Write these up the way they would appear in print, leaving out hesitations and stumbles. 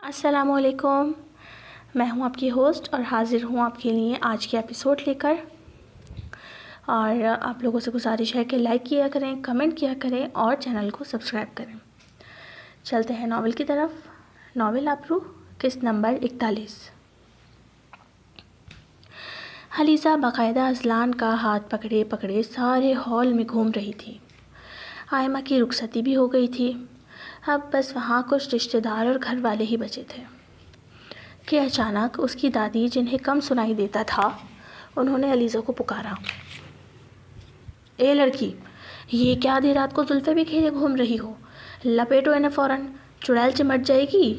السلام علیکم، میں ہوں آپ کی ہوسٹ اور حاضر ہوں آپ کے لیے آج کے ایپیسوڈ لے کر۔ اور آپ لوگوں سے گزارش ہے کہ لائک کیا کریں، کمنٹ کیا کریں اور چینل کو سبسکرائب کریں۔ چلتے ہیں ناول کی طرف۔ ناول آبرو قسط نمبر 41۔ حلیزہ باقاعدہ اذلان کا ہاتھ پکڑے پکڑے سارے ہال میں گھوم رہی تھی۔ آئمہ کی رخصتی بھی ہو گئی تھی، اب بس وہاں کچھ رشتہ دار اور گھر والے ہی بچے تھے کہ اچانک اس کی دادی، جنہیں کم سنائی دیتا تھا، انہوں نے علیزہ کو پکارا۔ اے لڑکی، یہ کیا آدھی رات کو زلفیں بھی کھیلے گھوم رہی ہو؟ لپیٹو انہیں فوراً، چڑیل چمٹ جائے گی۔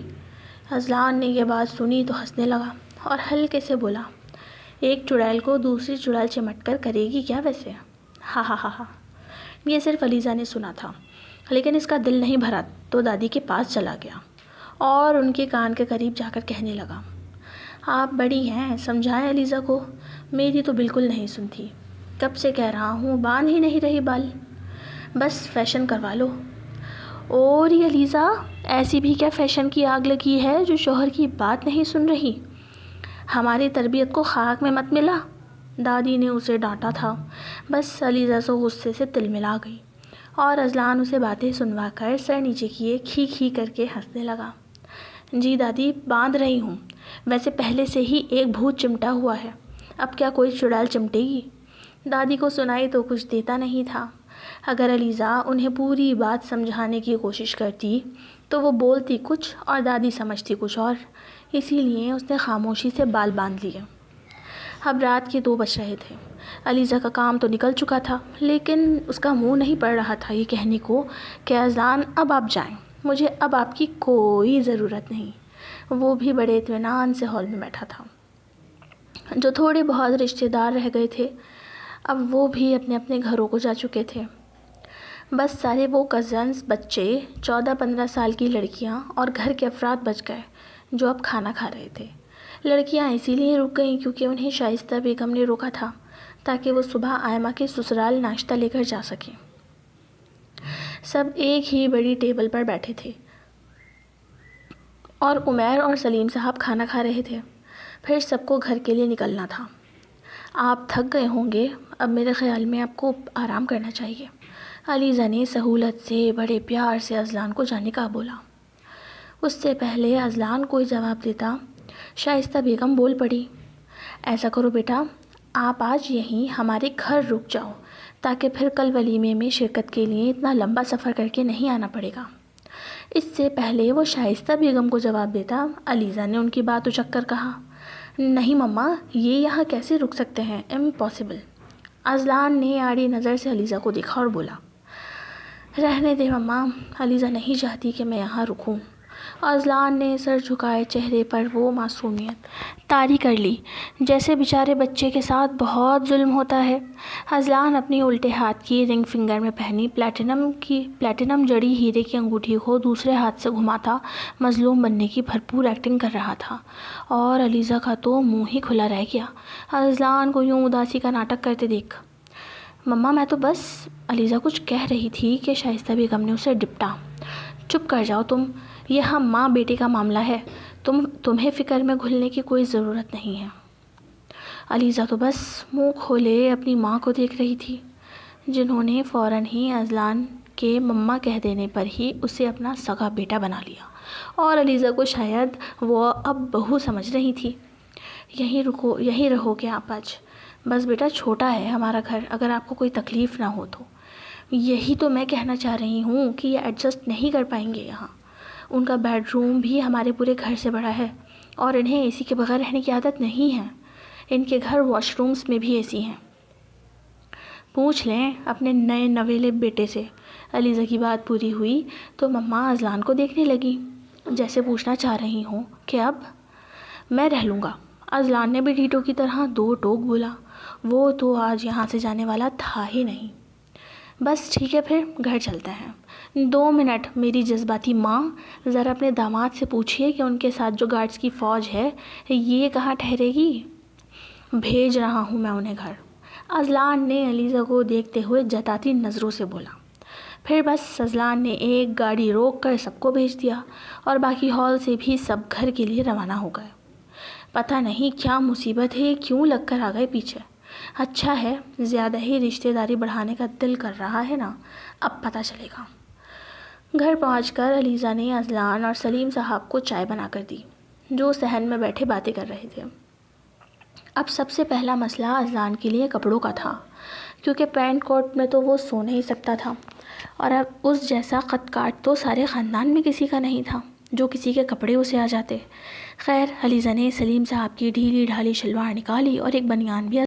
اذلان نے یہ بات سنی تو ہنسنے لگا اور ہلکے سے بولا، ایک چڑیل کو دوسری چڑیل چمٹ کر کرے گی کیا ویسے؟ ہا ہا ہا ہا۔ یہ صرف علیزہ نے سنا تھا، لیکن اس کا دل نہیں بھرا تو دادی کے پاس چلا گیا اور ان کے کان کے قریب جا کر کہنے لگا، آپ بڑی ہیں، سمجھائیں علیزہ کو، میری تو بالکل نہیں سنتی، کب سے کہہ رہا ہوں باندھ ہی نہیں رہی بال، بس فیشن کروا لو۔ اور یہ علیزہ، ایسی بھی کیا فیشن کی آگ لگی ہے جو شوہر کی بات نہیں سن رہی؟ ہماری تربیت کو خاک میں مت ملا۔ دادی نے اسے ڈانٹا تھا، بس علیزہ سے غصے سے تل ملا گئی اور اذلان اسے باتیں سنوا کر سر نیچے کیے کھی کھی کر کے ہنسنے لگا۔ جی دادی، باندھ رہی ہوں، ویسے پہلے سے ہی ایک بھوت چمٹا ہوا ہے، اب کیا کوئی چڑیل چمٹے گی؟ دادی کو سنائی تو کچھ دیتا نہیں تھا۔ اگر علیزہ انہیں پوری بات سمجھانے کی کوشش کرتی تو وہ بولتی کچھ اور دادی سمجھتی کچھ اور، اسی لیے اس نے خاموشی سے بال باندھ لیے۔ اب رات کے 2 بج رہے تھے۔ علیزہ کا کام تو نکل چکا تھا، لیکن اس کا منہ نہیں پڑ رہا تھا یہ کہنے کو کہ اذان اب آپ جائیں، مجھے اب آپ کی کوئی ضرورت نہیں۔ وہ بھی بڑے اطمینان سے ہال میں بیٹھا تھا۔ جو تھوڑے بہت رشتہ دار رہ گئے تھے اب وہ بھی اپنے اپنے گھروں کو جا چکے تھے، بس سارے وہ کزنز، بچے، 14-15 سال کی لڑکیاں اور گھر کے افراد بچ گئے جو اب کھانا کھا رہے تھے۔ لڑکیاں اسی لیے رک گئیں کیونکہ انہیں شائستہ بیگم نے روکا تھا تاکہ وہ صبح آئمہ کے سسرال ناشتہ لے کر جا سکیں۔ سب ایک ہی بڑی ٹیبل پر بیٹھے تھے اور عمیر اور سلیم صاحب کھانا کھا رہے تھے۔ پھر سب کو گھر کے لیے نکلنا تھا۔ آپ تھک گئے ہوں گے، اب میرے خیال میں آپ کو آرام کرنا چاہیے، علیزہ نے سہولت سے بڑے پیار سے اذلان کو جانے کا بولا۔ اس سے پہلے اذلان کوئی جواب دیتا، شائستہ بیگم بول پڑی، ایسا کرو بیٹا، آپ آج یہیں ہمارے گھر رک جاؤ تاکہ پھر کل ولیمے میں شرکت کے لیے اتنا لمبا سفر کر کے نہیں آنا پڑے گا۔ اس سے پہلے وہ شائستہ بیگم کو جواب دیتا، علیزہ نے ان کی بات اچک کر کہا، نہیں مما، یہ یہاں کیسے رک سکتے ہیں، امپاسبل۔ اذلان نے آڑی نظر سے علیزہ کو دیکھا اور بولا، رہنے دے مما، علیزہ نہیں چاہتی کہ میں یہاں رکوں۔ اذلان نے سر جھکائے چہرے پر وہ معصومیت طاری کر لی جیسے بیچارے بچے کے ساتھ بہت ظلم ہوتا ہے۔ اذلان اپنی الٹے ہاتھ کی رنگ فنگر میں پہنی پلیٹینم جڑی ہیرے کی انگوٹھی کو دوسرے ہاتھ سے گھماتا مظلوم بننے کی بھرپور ایکٹنگ کر رہا تھا، اور علیزہ کا تو منہ ہی کھلا رہ گیا اذلان کو یوں اداسی کا ناٹک کرتے دیکھ۔ مما میں تو بس، علیزہ کچھ کہہ رہی تھی کہ شائستہ بیگم نے اسے ڈپٹا۔ چپ کر جاؤ تم، یہ ہم ماں بیٹے کا معاملہ ہے، تمہیں فکر میں گھلنے کی کوئی ضرورت نہیں ہے۔ علیزہ تو بس منہ کھولے اپنی ماں کو دیکھ رہی تھی، جنہوں نے فوراً ہی اذلان کے مما کہہ دینے پر ہی اسے اپنا سگا بیٹا بنا لیا، اور علیزہ کو شاید وہ اب بہو سمجھ رہی تھی۔ یہیں رہو گے آپ آج، بس بیٹا چھوٹا ہے ہمارا گھر، اگر آپ کو کوئی تکلیف نہ ہو تو۔ یہی تو میں کہنا چاہ رہی ہوں کہ یہ ایڈجسٹ نہیں کر پائیں گے یہاں، ان کا بیڈ روم بھی ہمارے پورے گھر سے بڑا ہے اور انہیں اے سی کے بغیر رہنے کی عادت نہیں ہے، ان کے گھر واش رومز میں بھی اے سی ہیں، پوچھ لیں اپنے نئے نویلے بیٹے سے۔ علیزہ کی بات پوری ہوئی تو مما اذلان کو دیکھنے لگی جیسے پوچھنا چاہ رہی ہوں کہ اب میں رہ لوں گا۔ اذلان نے بھی ڈیٹو کی طرح 2 ٹوک بولا، وہ تو آج یہاں سے جانے والا تھا ہی نہیں۔ بس ٹھیک ہے، پھر گھر چلتے ہیں۔ 2 منٹ میری جذباتی ماں، ذرا اپنے داماد سے پوچھئے کہ ان کے ساتھ جو گارڈز کی فوج ہے یہ کہاں ٹھہرے گی، بھیج رہا ہوں میں انہیں گھر۔ اذلان نے علیزہ کو دیکھتے ہوئے جتاتی نظروں سے بولا۔ پھر بس اذلان نے ایک گاڑی روک کر سب کو بھیج دیا اور باقی ہال سے بھی سب گھر کے لیے روانہ ہو گئے۔ پتہ نہیں کیا مصیبت ہے، کیوں لگ کر آ گئے پیچھے۔ اچھا ہے، زیادہ ہی رشتہ داری بڑھانے کا دل کر رہا ہے نا، اب پتہ چلے گا۔ گھر پہنچ کر علیزہ نے اذلان اور سلیم صاحب کو چائے بنا کر دی، جو صحن میں بیٹھے باتیں کر رہے تھے۔ اب سب سے پہلا مسئلہ اذلان کے لیے کپڑوں کا تھا، کیونکہ پینٹ کوٹ میں تو وہ سو نہیں سکتا تھا، اور اب اس جیسا قد کاٹ تو سارے خاندان میں کسی کا نہیں تھا جو کسی کے کپڑے اسے آ جاتے۔ خیر، علیزہ نے سلیم صاحب کی ڈھیلی ڈھالی شلوار نکالی اور ایک بنیان بھی۔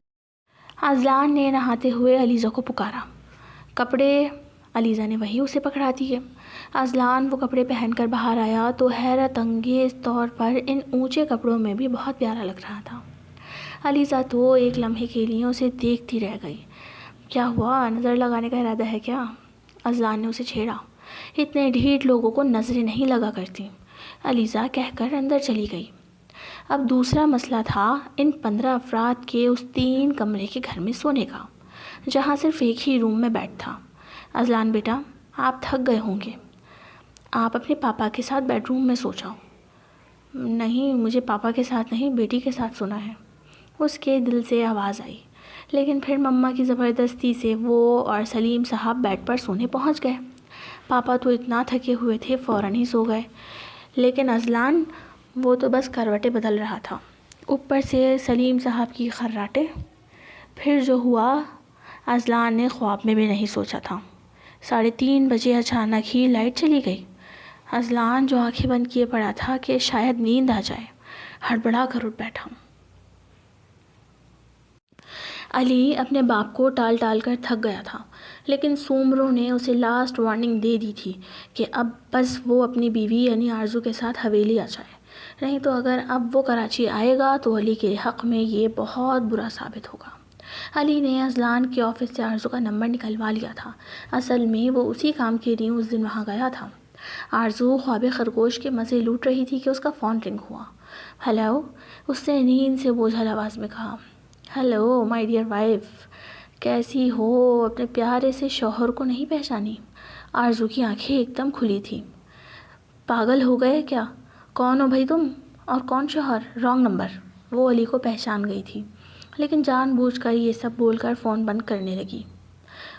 اذلان نے نہاتے ہوئے علیزہ کو پکارا۔ کپڑے؟ علیزہ نے وہی اسے پکڑا دیے۔ اذلان وہ کپڑے پہن کر باہر آیا تو حیرت انگیز طور پر ان اونچے کپڑوں میں بھی بہت پیارا لگ رہا تھا۔ علیزہ تو ایک لمحے کے لیے اسے دیکھتی رہ گئی۔ کیا ہوا، نظر لگانے کا ارادہ ہے کیا؟ اذلان نے اسے چھیڑا۔ اتنے ڈھیٹ لوگوں کو نظریں نہیں لگا کرتی، علیزہ کہہ کر اندر چلی گئی۔ اب دوسرا مسئلہ تھا ان 15 افراد کے اس 3 کمرے کے گھر میں سونے کا، جہاں صرف ایک ہی روم میں بیڈ تھا۔ اذلان بیٹا، آپ تھک گئے ہوں گے، آپ اپنے پاپا کے ساتھ بیڈ روم میں سو جاؤ۔ نہیں، مجھے پاپا کے ساتھ نہیں، بیٹی کے ساتھ سونا ہے، اس کے دل سے آواز آئی۔ لیکن پھر مما کی زبردستی سے وہ اور سلیم صاحب بیڈ پر سونے پہنچ گئے۔ پاپا تو اتنا تھکے ہوئے تھے فوراً ہی سو گئے، لیکن اذلان، وہ تو بس کروٹیں بدل رہا تھا، اوپر سے سلیم صاحب کی خراٹیں۔ پھر جو ہوا اذلان نے خواب میں بھی نہیں سوچا تھا۔ 3:30 بجے اچانک ہی لائٹ چلی گئی۔ اذلان جو آنکھیں بند کیے پڑا تھا کہ شاید نیند آ جائے، ہڑبڑا کر اٹھ بیٹھا۔ علی اپنے باپ کو ٹال ٹال کر تھک گیا تھا، لیکن سومرو نے اسے لاسٹ وارننگ دے دی تھی کہ اب بس وہ اپنی بیوی یعنی آرزو کے ساتھ حویلی آ جائے، نہیں تو اگر اب وہ کراچی آئے گا تو علی کے حق میں یہ بہت برا ثابت ہوگا۔ علی نے اذلان کے آفس سے آرزو کا نمبر نکلوا لیا تھا۔ اصل میں وہ اسی کام کے لیے اس دن وہاں گیا تھا۔ آرزو خواب خرگوش کے مزے لوٹ رہی تھی کہ اس کا فون رنگ ہوا۔ ہیلو، اس نے نیند سے بوجھل آواز میں کہا۔ ہیلو مائی ڈیئر وائف، کیسی ہو؟ اپنے پیارے سے شوہر کو نہیں پہچانی؟ آرزو کی آنکھیں ایک دم کھلی تھیں۔ پاگل ہو گئے کیا؟ کون ہو بھائی تم، اور کون شوہر؟ Wrong number. وہ علی کو پہچان گئی تھی، لیکن جان بوجھ کر یہ سب بول کر فون بند کرنے لگی۔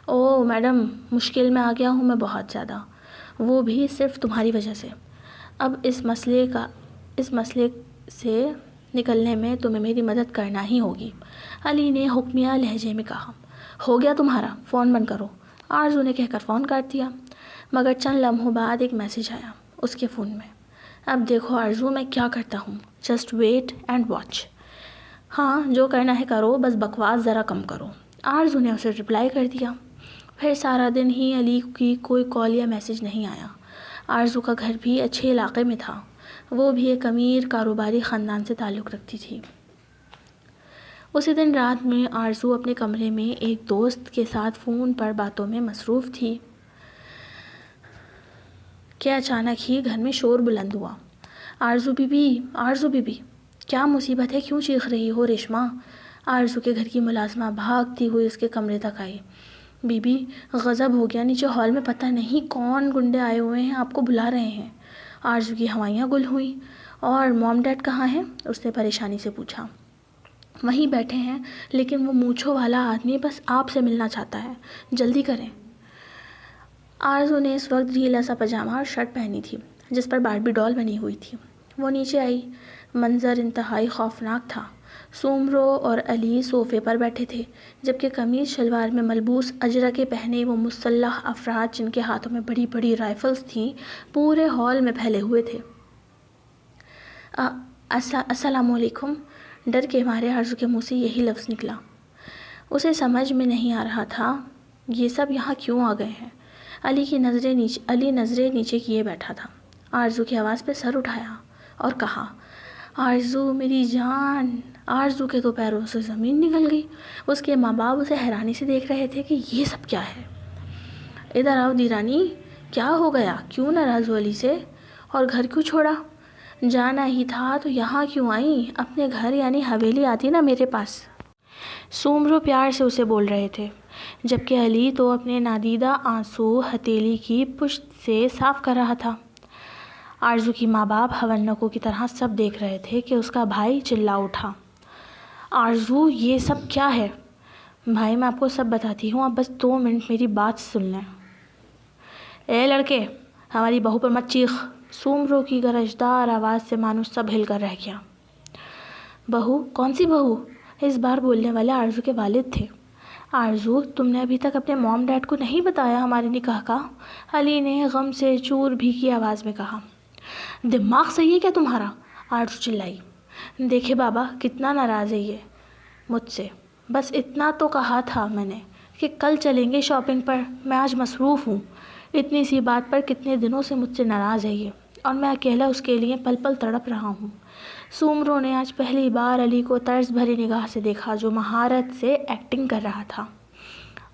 او میڈم، مشکل میں آ گیا ہوں میں بہت زیادہ، وہ بھی صرف تمہاری وجہ سے۔ اب اس مسئلے سے نکلنے میں تمہیں میری مدد کرنا ہی ہوگی، علی نے حکمیہ لہجے میں کہا۔ ہو گیا تمہارا، فون بند کرو، آرزو نے کہہ کر فون کاٹ دیا، مگر چند لمحوں بعد ایک میسج آیا اس کے فون میں۔ اب دیکھو آرزو، میں کیا کرتا ہوں، جسٹ ویٹ اینڈ واچ۔ ہاں، جو کرنا ہے کرو، بس بکواس ذرا کم کرو، آرزو نے اسے رپلائی کر دیا۔ پھر سارا دن ہی علی کی کوئی کال یا میسج نہیں آیا۔ آرزو کا گھر بھی اچھے علاقے میں تھا، وہ بھی ایک امیر کاروباری خاندان سے تعلق رکھتی تھی۔ اسی دن رات میں آرزو اپنے کمرے میں ایک دوست کے ساتھ فون پر باتوں میں مصروف تھی کہ اچانک ہی گھر میں شور بلند ہوا۔ آرزو بی بی، کیا مصیبت ہے، کیوں چیخ رہی ہو ریشما؟ آرزو کے گھر کی ملازمہ بھاگتی ہوئی اس کے کمرے تک آئی۔ بی بی، غضب ہو گیا، نیچے ہال میں پتہ نہیں کون گنڈے آئے ہوئے ہیں، آپ کو بلا رہے ہیں۔ آرزو کی ہوائیاں گل ہوئیں۔ اور موم ڈیڈ کہاں ہیں؟ اس نے پریشانی سے پوچھا۔ وہیں بیٹھے ہیں، لیکن وہ مونچھوں والا آدمی بس آپ سے ملنا چاہتا ہے، جلدی کریں۔ آرزو نے اس وقت ڈھیلا سا پاجامہ اور شرٹ پہنی تھی جس پر باربی ڈال بنی ہوئی تھی۔ وہ نیچے آئی۔ منظر انتہائی خوفناک تھا۔ سومرو اور علی صوفے پر بیٹھے تھے، جبکہ قمیض شلوار میں ملبوس اجرکے پہنے وہ مسلح افراد جن کے ہاتھوں میں بڑی بڑی رائفلز تھیں پورے ہال میں پھیلے ہوئے تھے۔ السلام علیکم۔ ڈر کے مارے آرزو کے منہ سے یہی لفظ نکلا۔ اسے سمجھ میں نہیں آ رہا تھا یہ سب یہاں کیوں آ گئے ہیں۔ علی نظریں نیچے کیے بیٹھا تھا۔ آرزو کی آواز پہ سر اٹھایا اور کہا، آرزو میری جان۔ آرزو کے تو پیروں سے زمین نکل گئی۔ اس کے ماں باپ اسے حیرانی سے دیکھ رہے تھے کہ یہ سب کیا ہے۔ ادھر آؤ دیرانی، کیا ہو گیا، کیوں ناراض ہو علی سے، اور گھر کیوں چھوڑا؟ جانا ہی تھا تو یہاں کیوں آئی؟ اپنے گھر یعنی حویلی آتی نا میرے پاس۔ سومرو پیار سے اسے بول رہے تھے۔ جبکہ علی تو اپنے نادیدہ آنسو ہتھیلی کی پشت سے صاف کر رہا تھا۔ آرزو کی ماں باپ ہونکوں کی طرح سب دیکھ رہے تھے کہ اس کا بھائی چلا اٹھا، آرزو یہ سب کیا ہے؟ بھائی میں آپ کو سب بتاتی ہوں، آپ بس 2 منٹ میری بات سن لیں۔ اے لڑکے، ہماری بہو پر مت چیخ، سومرو کی گرجدار آواز سے مانو سب ہل کر رہ گیا۔ بہو؟ کون سی بہو؟ اس بار بولنے والے آرزو کے والد تھے۔ آرزو، تم نے ابھی تک اپنے موم ڈیڈ کو نہیں بتایا ہمارے نکاح کا؟ علی نے غم سے چور بھیگی آواز میں کہا۔ دماغ صحیح ہے کیا تمہارا؟ آرزو چلائی۔ دیکھے بابا کتنا ناراض ہے یہ مجھ سے، بس اتنا تو کہا تھا میں نے کہ کل چلیں گے شاپنگ پر، میں آج مصروف ہوں۔ اتنی سی بات پر کتنے دنوں سے مجھ سے ناراض ہے یہ، اور میں اکیلا اس کے لیے پل پل تڑپ رہا ہوں۔ سومرو نے آج پہلی بار علی کو طرز بھری نگاہ سے دیکھا جو مہارت سے ایکٹنگ کر رہا تھا۔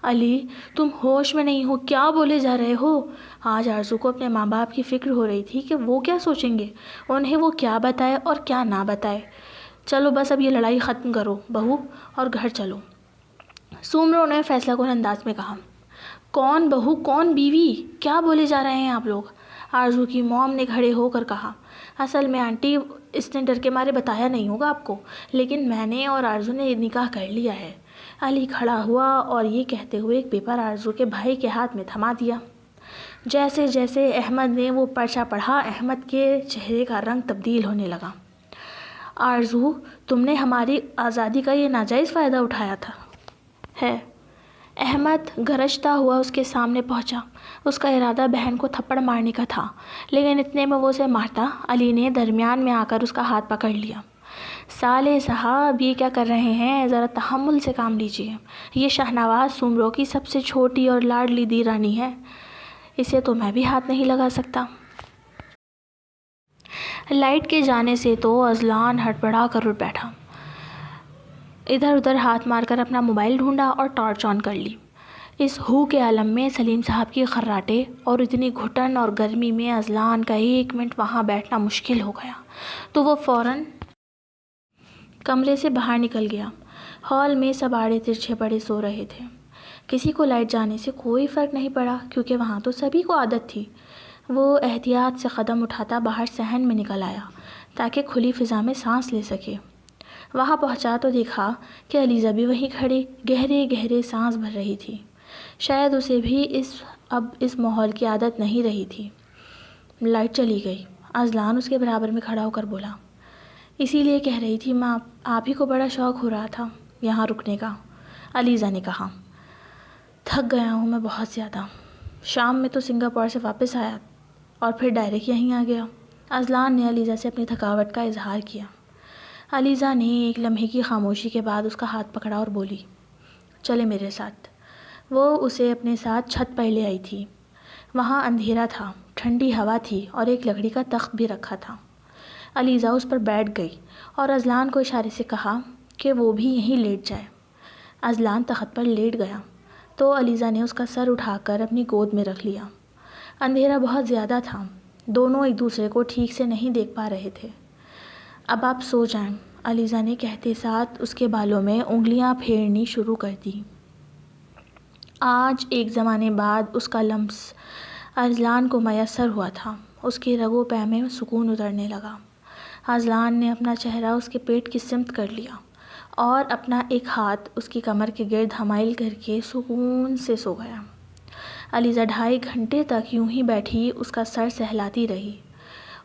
علی، تم ہوش میں نہیں ہو، کیا بولے جا رہے ہو؟ آج آرزو کو اپنے ماں باپ کی فکر ہو رہی تھی کہ وہ کیا سوچیں گے، انہیں وہ کیا بتائے اور کیا نہ بتائے۔ چلو بس اب یہ لڑائی ختم کرو بہو اور گھر چلو، سومرو نے فیصلہ کن انداز میں کہا۔ کون بہو کون بیوی، کیا بولے جا رہے ہیں آپ لوگ؟ آرزو کی موم نے کھڑے ہو کر کہا۔ اصل میں آنٹی، اس نے ڈر کے مارے بتایا نہیں ہوگا آپ کو، لیکن میں نے اور آرزو نے نکاح کر لیا ہے۔ علی کھڑا ہوا اور یہ کہتے ہوئے ایک پیپر آرزو کے بھائی کے ہاتھ میں تھما دیا۔ جیسے جیسے احمد نے وہ پرچہ پڑھا، احمد کے چہرے کا رنگ تبدیل ہونے لگا۔ آرزو، تم نے ہماری آزادی کا یہ ناجائز فائدہ اٹھایا ہے۔ احمد گرجتا ہوا اس کے سامنے پہنچا۔ اس کا ارادہ بہن کو تھپڑ مارنے کا تھا، لیکن اتنے میں وہ اسے مارتا۔ علی نے درمیان میں آ کر اس کا ہاتھ پکڑ لیا۔ سالے صاحب، یہ کیا کر رہے ہیں؟ ذرا تحمل سے کام لیجیے۔ یہ شہنواز سومرو کی سب سے چھوٹی اور لاڈلی دی رانی ہے، اسے تو میں بھی ہاتھ نہیں لگا سکتا۔ لائٹ کے جانے سے تو اذلان ہڑبڑا کر اٹھ بیٹھا، ادھر ادھر ہاتھ مار کر اپنا موبائل ڈھونڈا اور ٹارچ آن کر لی۔ اس ہو کے عالم میں سلیم صاحب کی خراٹے اور اتنی گھٹن اور گرمی میں اذلان کا 1 منٹ وہاں بیٹھنا مشکل ہو گیا، تو وہ فوراً کمرے سے باہر نکل گیا۔ ہال میں سب آڑے ترچھے پڑے سو رہے تھے۔ کسی کو لائٹ جانے سے کوئی فرق نہیں پڑا، کیونکہ وہاں تو سبھی کو عادت تھی۔ وہ احتیاط سے قدم اٹھاتا باہر صحن میں نکل آیا تاکہ کھلی فضا میں سانس لے سکے۔ وہاں پہنچا تو دیکھا کہ علیزہ بھی وہیں کھڑی گہرے گہرے سانس بھر رہی تھی۔ شاید اسے بھی اب اس ماحول کی عادت نہیں رہی تھی۔ لائٹ چلی گئی۔ اذلان اس کے برابر میں کھڑا ہو کر بولا، اسی لیے کہہ رہی تھی میں، آپ ہی کو بڑا شوق ہو رہا تھا یہاں رکنے کا۔ علیزہ نے کہا، تھک گیا ہوں میں بہت زیادہ، شام میں تو سنگاپور سے واپس آیا اور پھر ڈائریکٹ یہیں آ گیا۔ اذلان نے علیزہ سے اپنی تھکاوٹ کا اظہار کیا۔ علیزہ نے ایک لمحے کی خاموشی کے بعد اس کا ہاتھ پکڑا اور بولی، چلے میرے ساتھ۔ وہ اسے اپنے ساتھ چھت پر لے آئی تھی۔ وہاں اندھیرا تھا، ٹھنڈی ہوا تھی اور ایک لکڑی کا تخت بھی رکھا تھا۔ علیزہ اس پر بیٹھ گئی اور اذلان کو اشارے سے کہا کہ وہ بھی یہیں لیٹ جائے۔ اذلان تخت پر لیٹ گیا تو علیزہ نے اس کا سر اٹھا کر اپنی گود میں رکھ لیا۔ اندھیرا بہت زیادہ تھا، دونوں ایک دوسرے کو ٹھیک سے نہیں دیکھ پا رہے تھے۔ اب آپ سو جائیں، علیزہ نے کہتے ساتھ اس کے بالوں میں انگلیاں پھیرنی شروع کر دی۔ آج ایک زمانے بعد اس کا لمس اذلان کو میسر ہوا تھا۔ اس کے رگ و پے میں سکون اترنے لگا۔ اذلان نے اپنا چہرہ اس کے پیٹ کی سمت کر لیا اور اپنا ایک ہاتھ اس کی کمر کے گرد حمائل کر کے سکون سے سو گیا۔ علیزہ 2.5 گھنٹے تک یوں ہی بیٹھی اس کا سر سہلاتی رہی،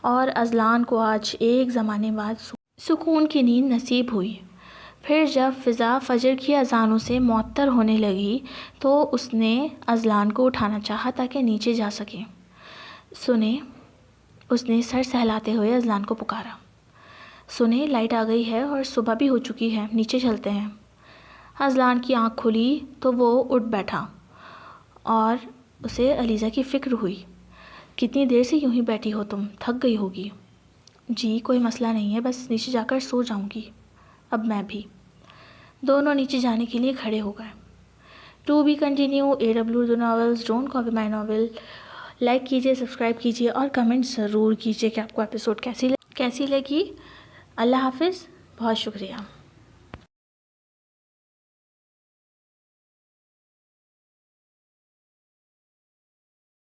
اور اذلان کو آج ایک زمانے بعد سکون کی نیند نصیب ہوئی۔ پھر جب فضا فجر کی اذانوں سے معطر ہونے لگی تو اس نے اذلان کو اٹھانا چاہا تاکہ نیچے جا سکے۔ سنیں، اس نے سر سہلاتے ہوئے اذلان کو پکارا، سنیں لائٹ آ گئی ہے اور صبح بھی ہو چکی ہے، نیچے چلتے ہیں۔ اذلان کی آنکھ کھلی تو وہ اٹھ بیٹھا اور اسے علیزہ کی فکر ہوئی۔ کتنی دیر سے یوں ہی بیٹھی ہو تم، تھک گئی ہوگی۔ جی کوئی مسئلہ نہیں ہے، بس نیچے جا کر سو جاؤں گی۔ اب میں بھی۔ دونوں نیچے جانے کے لیے کھڑے ہو گئے۔ To be continue AW Urdu novels, don't copy my novel. Like کیجیے، سبسکرائب کیجیے اور کمنٹ ضرور کیجیے کہ آپ کو ایپیسوڈ کیسی لگی۔ اللہ حافظ، بہت شکریہ۔